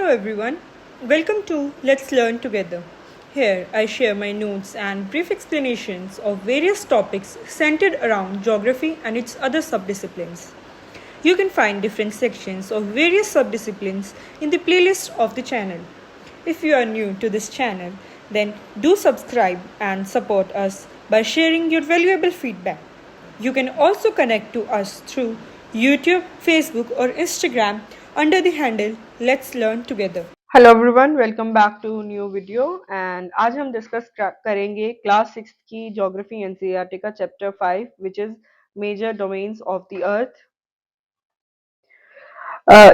Hello everyone, welcome to Let's Learn Together. Here I share my notes and brief explanations of various topics centered around geography and its other subdisciplines. You can find different sections of various subdisciplines in the playlist of the channel. If you are new to this channel, then do subscribe and support us by sharing your valuable feedback. You can also connect to us through YouTube, Facebook, or Instagram under the handle Let's Learn Together. Hello everyone, welcome back to new video and आज हम discuss करेंगे class 6 की geography NCERT का chapter 5 which is major domains of the earth.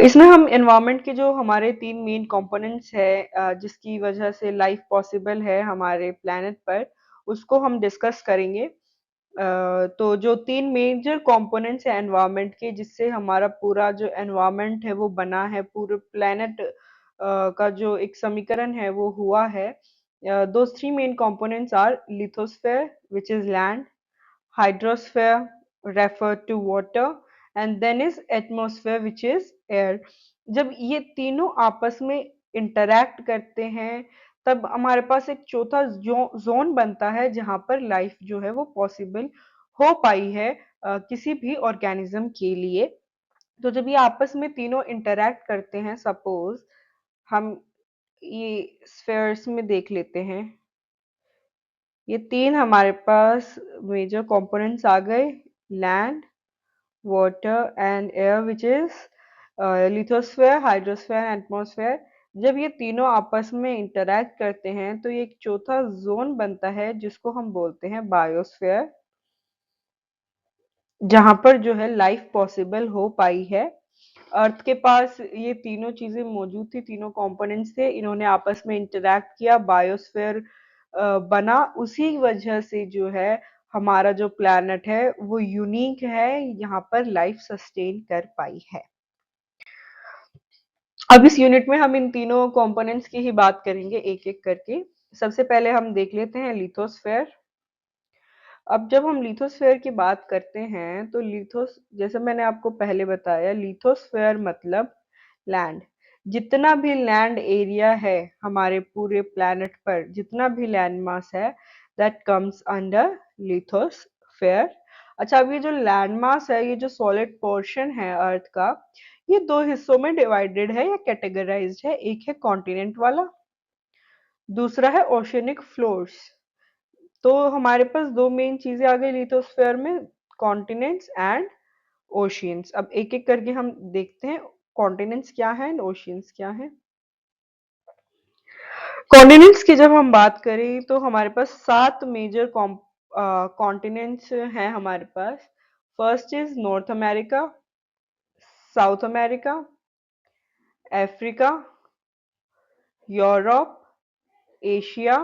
इसमें हम environment के जो हमारे तीन मेन कंपोनेंट्स है जिसकी वजह से लाइफ पॉसिबल है हमारे प्लैनेट पर, उसको हम डिस्कस करेंगे। तो जो तीन मेजर कंपोनेंट्स है एनवायरनमेंट के, जिससे हमारा पूरा जो एनवायरनमेंट है वो बना है, पूरे प्लैनेट का जो एक समीकरण है वो हुआ है। Those three main components are lithosphere which is land, hydrosphere refer to water and then is atmosphere which is air। जब ये तीनों आपस में इंटरैक्ट करते हैं तब हमारे पास एक चौथा जोन बनता है जहां पर लाइफ जो है वो पॉसिबल हो पाई है किसी भी ऑर्गेनिज्म के लिए। तो जब ये आपस में तीनों इंटरैक्ट करते हैं, सपोज हम ये स्फेयर्स में देख लेते हैं, ये तीन हमारे पास मेजर कंपोनेंट्स आ गए, land, water and air which is lithosphere, hydrosphere and atmosphere. जब ये तीनों आपस में इंटरैक्ट करते हैं तो ये एक चौथा जोन बनता है जिसको हम बोलते हैं बायोस्फेयर, जहां पर जो है लाइफ पॉसिबल हो पाई है। अर्थ के पास ये तीनों चीजें मौजूद थी, तीनों कंपोनेंट्स थे, इन्होंने आपस में इंटरैक्ट किया, बायोस्फीयर बना। उसी वजह से जो है हमारा जो प्लैनेट है वो यूनिक है, यहाँ पर लाइफ सस्टेन कर पाई है। अब इस यूनिट में हम इन तीनों कंपोनेंट्स की ही बात करेंगे एक एक करके। सबसे पहले हम देख लेते हैं लिथोस्फेयर। अब जब हम लिथोस्फेयर की बात करते हैं तो जैसे मैंने आपको पहले बताया, लिथोस्फेयर मतलब लैंड। जितना भी लैंड एरिया है हमारे पूरे प्लैनेट पर, जितना भी लैंड मास है, दैट कम्स अंडर लिथोस्फेयर। अच्छा, अब ये जो लैंड मास है, ये जो सॉलिड पोर्शन है अर्थ का, ये दो हिस्सों में डिवाइडेड है या कैटेगराइज्ड है। एक है कॉन्टिनेंट वाला, दूसरा है ओशनिक फ्लोर्स। तो हमारे पास दो मेन चीजें आ गई लिथोस्फेयर में, कॉन्टिनेंट्स एंड ओशियंस। अब एक एक करके हम देखते हैं कॉन्टिनेंट्स क्या है एंड ओशियंस क्या है। कॉन्टिनेंट्स की जब हम बात करें तो हमारे पास 7 मेजर कॉन्टिनेंट्स हैं हमारे पास। First is North America, South America, Africa, Europe, Asia,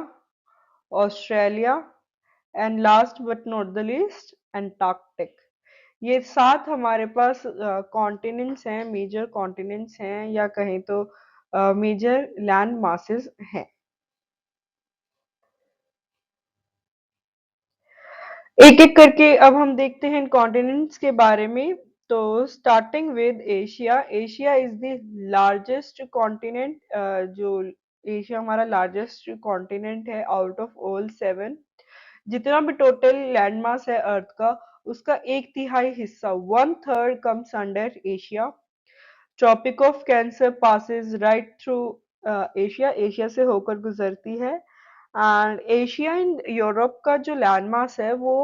Australia and last but not the least Antarctic. ये 7 हमारे पास कॉन्टिनेंट्स हैं, मेजर कॉन्टिनेंट्स हैं, या कहें तो मेजर लैंड मासेस हैं। एक एक करके अब हम देखते हैं इन कॉन्टिनेंट्स के बारे में। तो starting with Asia, Asia is the largest continent. जो एशिया हमारा लार्जेस्ट कॉन्टिनेंट है आउट ऑफ ऑल 7। जितना भी टोटल लैंड मास है अर्थ का, उसका 1/3 हिस्सा, 1/3 comes under Asia. Tropic of Cancer passes right through Asia, Asia से होकर गुजरती है। एंड एशिया एंड यूरोप का जो लैंड मास है वो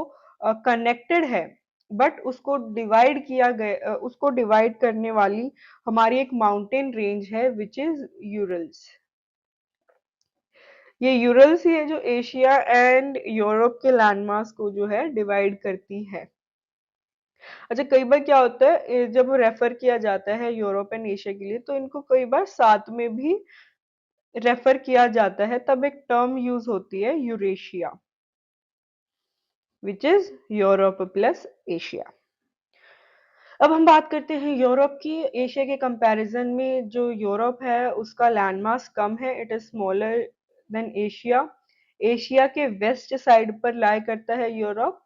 कनेक्टेड है, बट उसको डिवाइड किया गया, उसको डिवाइड करने वाली हमारी एक माउंटेन रेंज है विच इज यूरल्स। ये यूरल्स ही है जो एशिया एंड यूरोप के लैंडमास को जो है डिवाइड करती है। अच्छा, कई बार क्या होता है, जब रेफर किया जाता है यूरोप एंड एशिया के लिए तो इनको कई बार साथ में भी रेफर किया जाता है, तब एक टर्म यूज होती है Eurasia, which is Europe plus Asia. अब हम बात करते हैं यूरोप की। एशिया के कंपैरिजन में जो यूरोप है उसका लैंडमास कम है, it is smaller than Asia. Asia के वेस्ट साइड पर लाई करता है Europe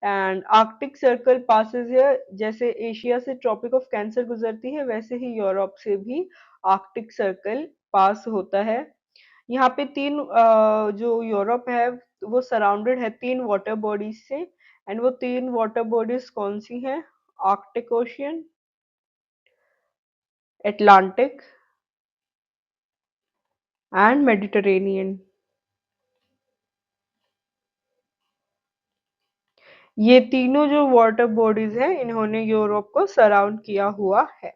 and Arctic circle passes है। जैसे एशिया से ट्रॉपिक ऑफ कैंसर गुजरती है, वैसे ही यूरोप से भी आर्कटिक सर्कल पास होता है। यहाँ पे तीन जो यूरोप है वो सराउंडेड है तीन वाटर बॉडीज से। एंड वो तीन वाटर बॉडीज कौन सी हैं? Arctic ocean, Atlantic and Mediterranean. ये तीनों जो वाटर बॉडीज हैं इन्होंने यूरोप को सराउंड किया हुआ है।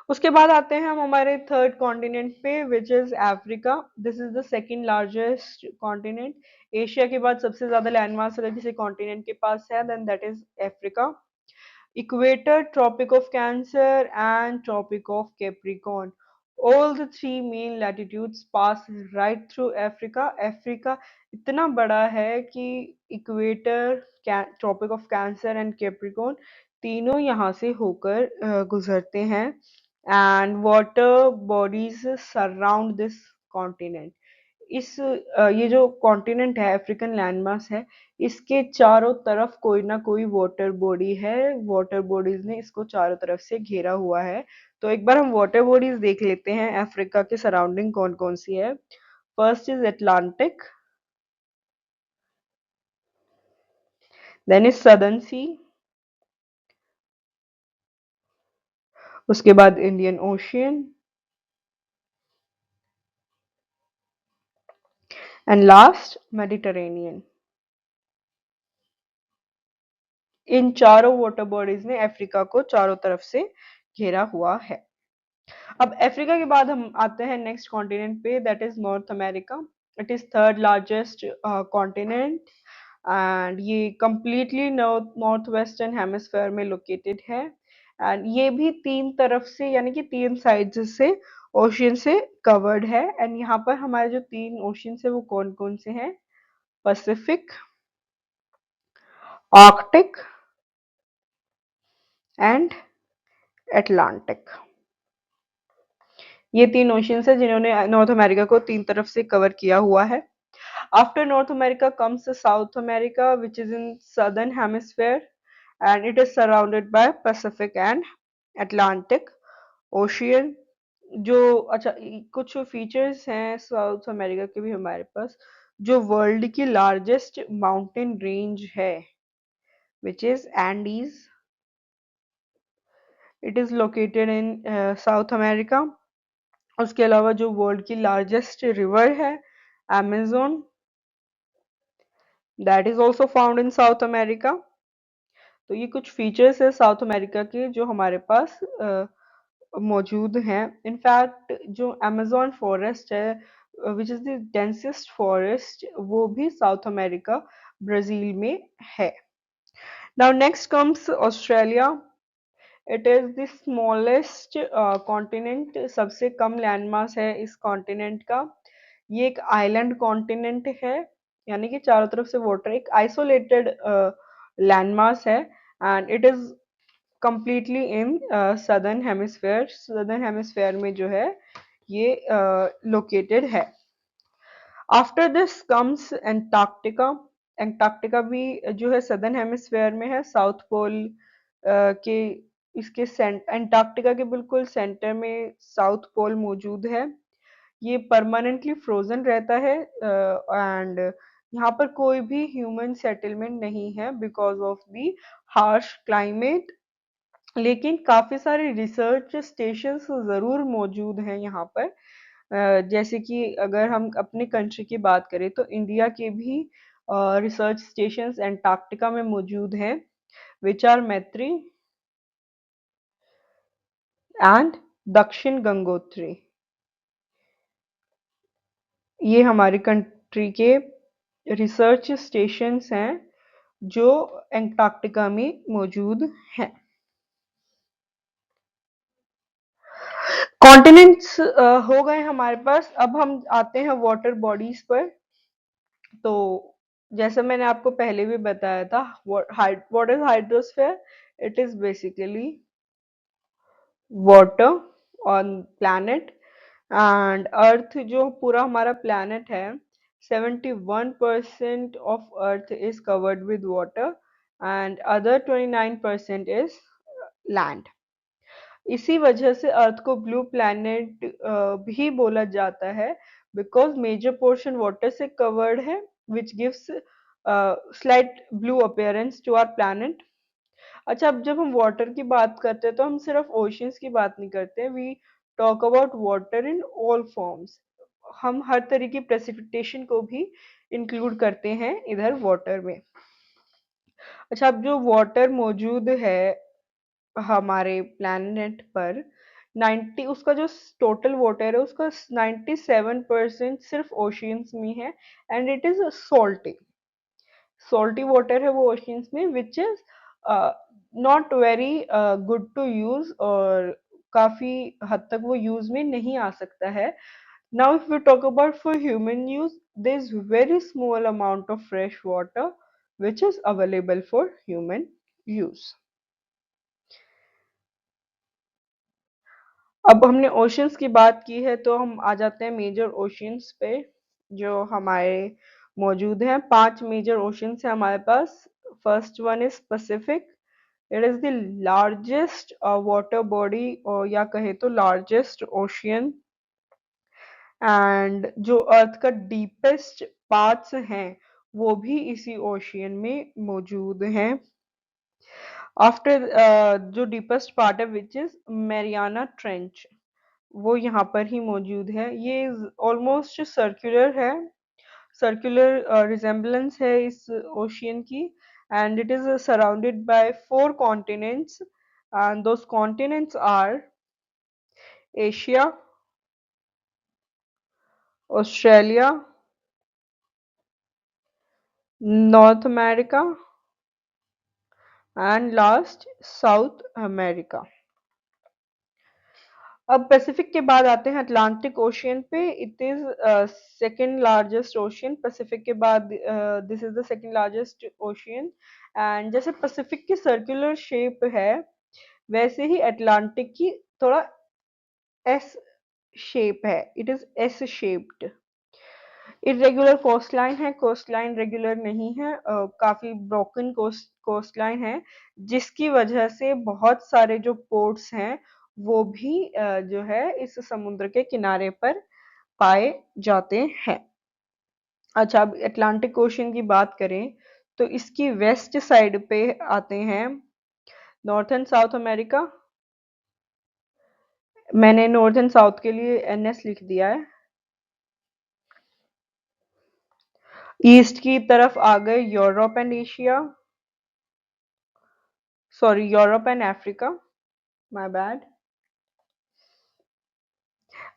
उसके बाद आते हैं हम हमारे थर्ड कॉन्टिनेंट पे, which is Africa. This is the second largest continent. Asia के बाद सबसे ज्यादा लैंडमास अगर किसी कॉन्टिनेंट के पास है then that is Africa. Equator, Tropic of Cancer, and Tropic of Capricorn. All the three main latitudes pass right through Africa. Africa इतना बड़ा है कि equator, Tropic of Cancer and Capricorn तीनों यहाँ से होकर गुजरते हैं। And water bodies surround this continent. ये जो कॉन्टिनेंट है, अफ्रीकन लैंडमास है, इसके चारों तरफ कोई ना कोई वाटर बॉडी है। वाटर बॉडीज ने इसको चारों तरफ से घेरा हुआ है। तो एक बार हम वाटर बॉडीज देख लेते हैं अफ्रीका के सराउंडिंग कौन कौन सी है। First is Atlantic, then is southern sea, उसके बाद Indian ocean and last Mediterranean. इन चारों वाटर बॉडीज ने अफ्रीका को चारों तरफ से घेरा हुआ है। अब अफ्रीका के बाद हम आते हैं नेक्स्ट कॉन्टिनेंट पे, that is North America. It is third largest continent and ये कंप्लीटली नॉर्थ वेस्टर्न हेमिस्फेयर में लोकेटेड है। एंड ये भी तीन तरफ से यानी कि तीन साइड्स से ओशियन से कवर्ड है। एंड यहाँ पर हमारे जो तीन ओशियन है वो कौन कौन से हैं? Pacific, Arctic and Atlantic. ये तीन ओशियंस है जिन्होंने नॉर्थ अमेरिका को तीन तरफ से कवर किया हुआ है। After north America comes south America which is in southern hemisphere and it is surrounded bye Pacific and Atlantic ocean. जो अच्छा कुछ फीचर्स हैं साउथ अमेरिका के भी हमारे पास। जो वर्ल्ड की लार्जेस्ट माउंटेन रेंज है which is Andes, it is located in south America. उसके अलावा जो वर्ल्ड की लार्जेस्ट रिवर है Amazon, that is also found in south America. तो ये कुछ फीचर्स है साउथ अमेरिका के जो हमारे पास मौजूद हैं। इनफैक्ट जो अमेज़न फॉरेस्ट है which is the densest forest वो भी साउथ अमेरिका ब्राजील में है। Now next comes Australia. It is the smallest continent, सबसे कम लैंडमास है इस कॉन्टिनेंट का। ये एक आइलैंड कॉन्टिनेंट है यानी कि चारों तरफ से वाटर, एक आइसोलेटेड लैंडमास है। And it is completely in southern hemisphere. Southern hemisphere में जो है ये लोकेटेड है। After this comes Antarctica. Antarctica भी जो है सदर्न हेमिस्फेयर में है, साउथ पोल के इसके एंटार्क्टिका के बिल्कुल सेंटर में साउथ पोल मौजूद है। ये परमानेंटली फ्रोजन रहता है एंड यहाँ पर कोई भी ह्यूमन सेटलमेंट नहीं है because of the harsh climate. लेकिन काफी सारे रिसर्च स्टेशंस जरूर मौजूद हैं यहाँ पर। जैसे कि अगर हम अपने कंट्री की बात करें तो इंडिया के भी रिसर्च स्टेशंस एंटार्क्टिका में मौजूद हैं, विच आर मैत्री एंड दक्षिण गंगोत्री। ये हमारी कंट्री के रिसर्च स्टेशंस हैं जो एंटार्क्टिका में मौजूद हैं। कॉन्टिनेंट्स हो गए हमारे पास। अब हम आते हैं वाटर बॉडीज पर। तो जैसे मैंने आपको पहले भी बताया था, what is hydrosphere? It is basically water on planet. And earth जो पूरा हमारा प्लैनेट है 71% of earth is covered with water and other 29% is land. इसी वजह से अर्थ को ब्लू प्लैनेट भी बोला जाता है, बिकॉज मेजर पोर्शन वाटर से कवर्ड है, which gives slight blue appearance to our planet. अच्छा, अब जब हम वाटर की बात करते हैं तो हम सिर्फ ओशियंस की बात नहीं करते, we talk about water in all forms. हम हर तरह की प्रेसिपिटेशन को भी इंक्लूड करते हैं इधर वाटर में। अच्छा, अब जो वाटर मौजूद है हमारे प्लैनेट पर, 90 उसका जो टोटल वाटर है उसका 97% सिर्फ ओशियंस में है, and it is salty. Salty water है वो ओशियंस में, which is not very good to use, और काफी हद तक वो यूज में नहीं आ सकता है। Now if we talk about for human use, there is very small amount of fresh water which is available for human use. अब हमने ओशियंस की बात की है तो हम आ जाते हैं मेजर ओशियंस पे जो हमारे मौजूद हैं। 5 मेजर ओशियंस हैं हमारे पास। First one is Pacific. It is the largest water body, और या कहे तो लार्जेस्ट ओशियन, एंड जो अर्थ का डीपेस्ट पार्ट्स हैं वो भी इसी ओशियन में मौजूद हैं। आफ्टर जो डीपेस्ट पार्ट है विच इज मैरियाना ट्रेंच, वो यहाँ पर ही मौजूद है। ये ऑलमोस्ट सर्कुलर है, सर्कुलर रिजेम्बलेंस है इस ओशियन की, and it is surrounded by 4 continents, and those continents are Asia, Australia, North America, and last South America. अब पैसिफिक के बाद आते हैं अटलांटिक ओशियन पे। It is second largest ocean. Pacific के बाद this is the second largest ocean, and जैसे Pacific की सर्कुलर शेप है वैसे ही अटलांटिक की थोड़ा एस शेप है, it is S shaped. Irregular coastline है, कोस्टलाइन रेगुलर नहीं है, काफी ब्रोकन कोस्टलाइन है, जिसकी वजह से बहुत सारे जो पोर्ट्स हैं वो भी जो है इस समुद्र के किनारे पर पाए जाते हैं। अच्छा, अब अटलांटिक ओशन की बात करें तो इसकी वेस्ट साइड पे आते हैं नॉर्थ एंड साउथ अमेरिका। मैंने नॉर्थ एंड साउथ के लिए एनएस लिख दिया है। ईस्ट की तरफ आ गए Europe and Asia, sorry Europe and Africa, my bad.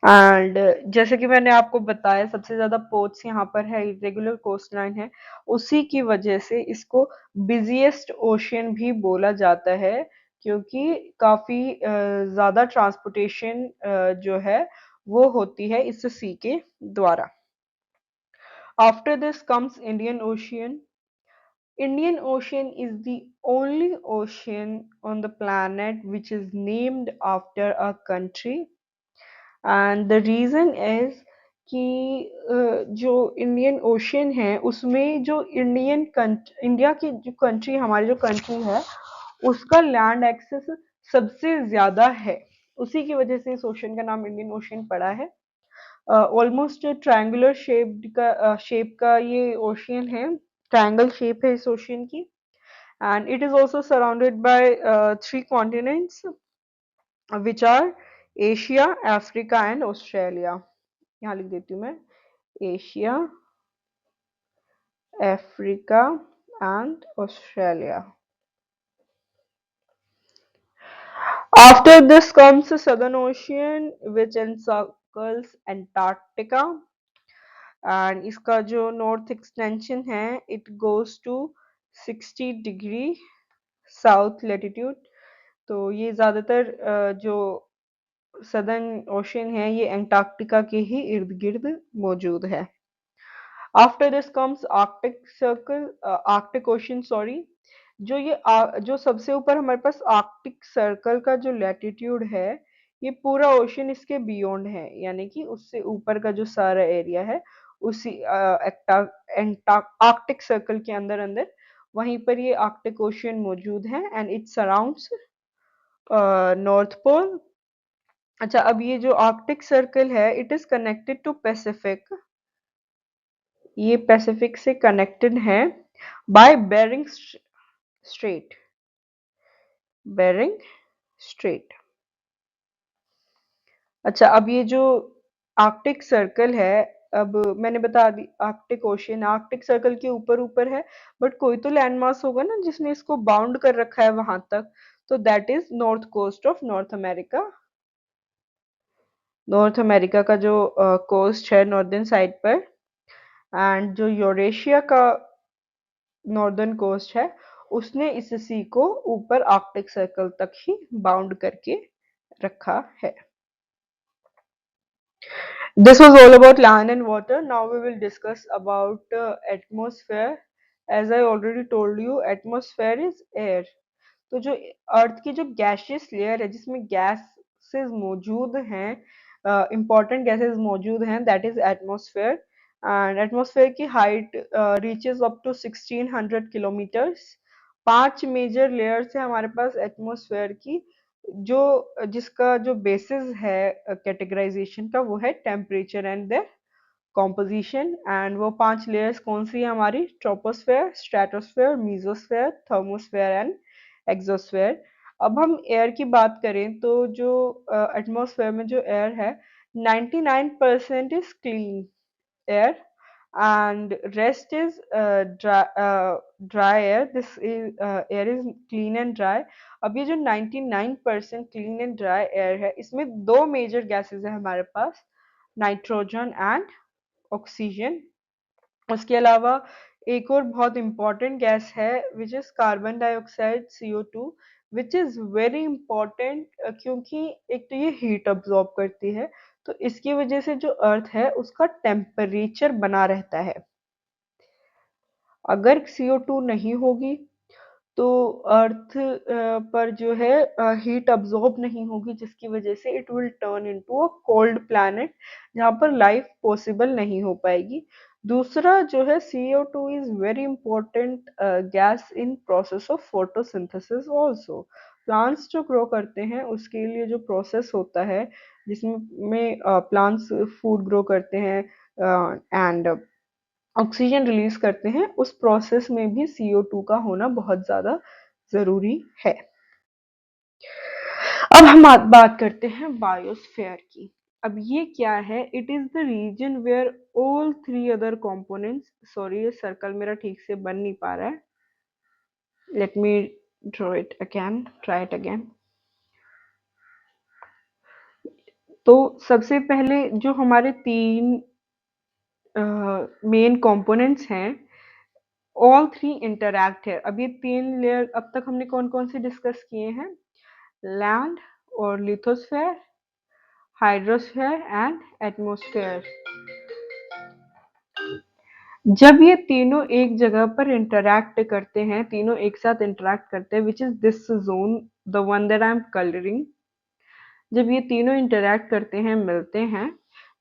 And जैसे कि मैंने आपको बताया सबसे ज्यादा पोर्ट्स यहाँ पर है, इरेगुलर कोस्ट लाइन है, उसी की वजह से इसको बिजिएस्ट ओशियन भी बोला जाता है, क्योंकि काफी ज्यादा ट्रांसपोर्टेशन जो है वो होती है इस सी के द्वारा। After this comes Indian ocean. Indian Ocean is the only ocean on the planet which is named after a country, and the reason is कि जो इंडियन ओशियन है उसमें जो इंडिया की जो कंट्री, हमारी जो कंट्री है उसका लैंड एक्सेस सबसे ज्यादा है, उसी की वजह से इस ओशियन का नाम इंडियन ओशियन पड़ा है। ऑलमोस्ट ट्रायंगुलर शेप का ये ओशियन है, ट्रायंगल शेप है इस ओशियन की, and it is also surrounded by 3 continents, which are Asia, Africa and Australia. यहाँ लिख देती हूँ मैं, Asia, Africa and Australia. After this comes the Southern Ocean, which encircles Antarctica, and इसका जो नॉर्थ एक्सटेंशन है it goes to 60 degree south latitude. तो ये ज्यादातर जो सदर्न ओशियन है ये अंटार्कटिका के ही इर्द गिर्द मौजूद है। After this comes Arctic ocean, sorry. जो सबसे ऊपर हमारे पास आर्कटिक सर्कल का जो लैटिट्यूड है, ये पूरा ओशियन इसके बियॉन्ड है, यानी कि उससे ऊपर का जो सारा एरिया है उसी आर्कटिक सर्कल के अंदर अंदर वहीं पर ये आर्कटिक ओशियन मौजूद है, and it surrounds North Pole. अच्छा, अब ये जो आर्कटिक सर्कल है it is connected to Pacific, ये पैसिफिक से कनेक्टेड है by Bering Strait, Bering Strait. अच्छा, अब ये जो आर्कटिक सर्कल है, अब मैंने बता दी आर्कटिक ओशियन आर्कटिक सर्कल के ऊपर ऊपर है, बट कोई तो लैंडमास होगा ना जिसने इसको बाउंड कर रखा है वहां तक, तो that is north coast of North America. North America का जो कोस्ट है नॉर्दर्न साइड पर, एंड जो यूरेशिया का नॉर्दर्न कोस्ट है, उसने इस सी को ऊपर आर्कटिक सर्कल तक ही बाउंड करके रखा है। This was all about land and water. Now we will discuss about atmosphere. As I already told you, atmosphere is air. तो जो अर्थ की जो गैसियस लेयर है जिसमें गैसेस मौजूद हैं, इंपॉर्टेंट गैसेस मौजूद हैं, that is atmosphere. And atmosphere की height reaches up to 1600 kilometers. 5 major layers है हमारे पास एटमॉस्फेयर की, जो जिसका जो बेसिस है कैटेगराइजेशन का वो है temperature and the composition. And वो 5 लेयर्स कौन सी है हमारी? Troposphere, stratosphere, mesosphere, thermosphere and exosphere. अब हम एयर की बात करें तो जो एटमॉस्फेयर में जो एयर है 99% is clean air and rest is dry air. This is air is clean and dry. अब ये जो 99% क्लीन एंड ड्राई एयर है इसमें दो मेजर गैसेस है हमारे पास, नाइट्रोजन एंड ऑक्सीजन। उसके अलावा एक और बहुत इंपॉर्टेंट गैस है which is carbon dioxide CO2, which is very important क्योंकि एक तो ये हीट अब्जॉर्ब करती है, तो इसकी वजह से जो अर्थ है उसका टेम्परेचर बना रहता है। अगर CO2 नहीं होगी तो अर्थ पर जो है हीट अब्जॉर्ब नहीं होगी, जिसकी वजह से it will turn into a cold planet जहाँ पर लाइफ पॉसिबल नहीं हो पाएगी। दूसरा जो है CO2 is very important gas in process of photosynthesis also. Plants जो ग्रो करते हैं उसके लिए जो प्रोसेस होता है जिसमें प्लांट्स फूड ग्रो करते हैं एंड ऑक्सीजन रिलीज करते हैं, उस प्रोसेस में भी CO2 का होना बहुत ज्यादा जरूरी है। अब हम बात करते हैं बायोस्फीयर की। अब ये क्या है? It is the region where all three other components, sorry ये सर्कल मेरा ठीक से बन नहीं पा रहा है, let me draw it again, try it again. तो सबसे पहले जो हमारे तीन मेन कंपोनेंट्स हैं, ऑल थ्री इंटरैक्ट है। अब ये तीन लेयर अब तक हमने कौन कौन से डिस्कस किए हैं? लैंड और लिथोस्फेयर, हाइड्रोस्फेयर एंड एटमॉस्फेयर। जब ये तीनों एक जगह पर इंटरैक्ट करते हैं, तीनों एक साथ इंटरैक्ट करते हैं, which is this zone, the one that I am colouring, जब ये तीनों इंटरैक्ट करते हैं, मिलते हैं,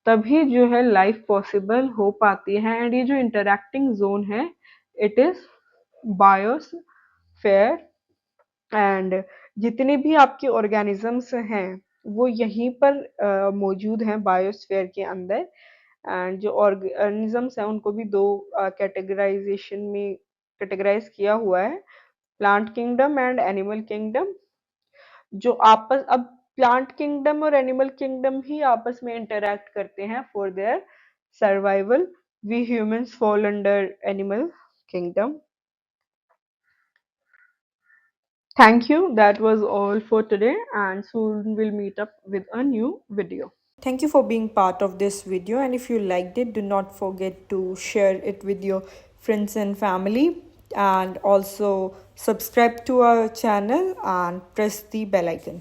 तभी जो है लाइफ पॉसिबल हो पाती है। एंड ये जो इंटरैक्टिंग जोन है इट इज बायोस्फेयर। एंड जितने भी आपके ऑर्गेनिजम्स हैं वो यहीं पर मौजूद हैं बायोस्फीयर के अंदर। एंड जो ऑर्गेनिजम्स हैं उनको भी दो कैटेगराइजेशन में कैटेगराइज किया हुआ है, plant kingdom and animal kingdom. जो आपस अब प्लांट किंगडम और एनिमल किंगडम ही आपस में इंटरैक्ट करते हैं for their survival. We humans fall under animal kingdom. Thank you. That was all for today, and soon we'll meet up with a new video. Thank you for being part of this video, and if you liked it, do not forget to share it with your friends and family, and also subscribe to our channel and press the bell icon.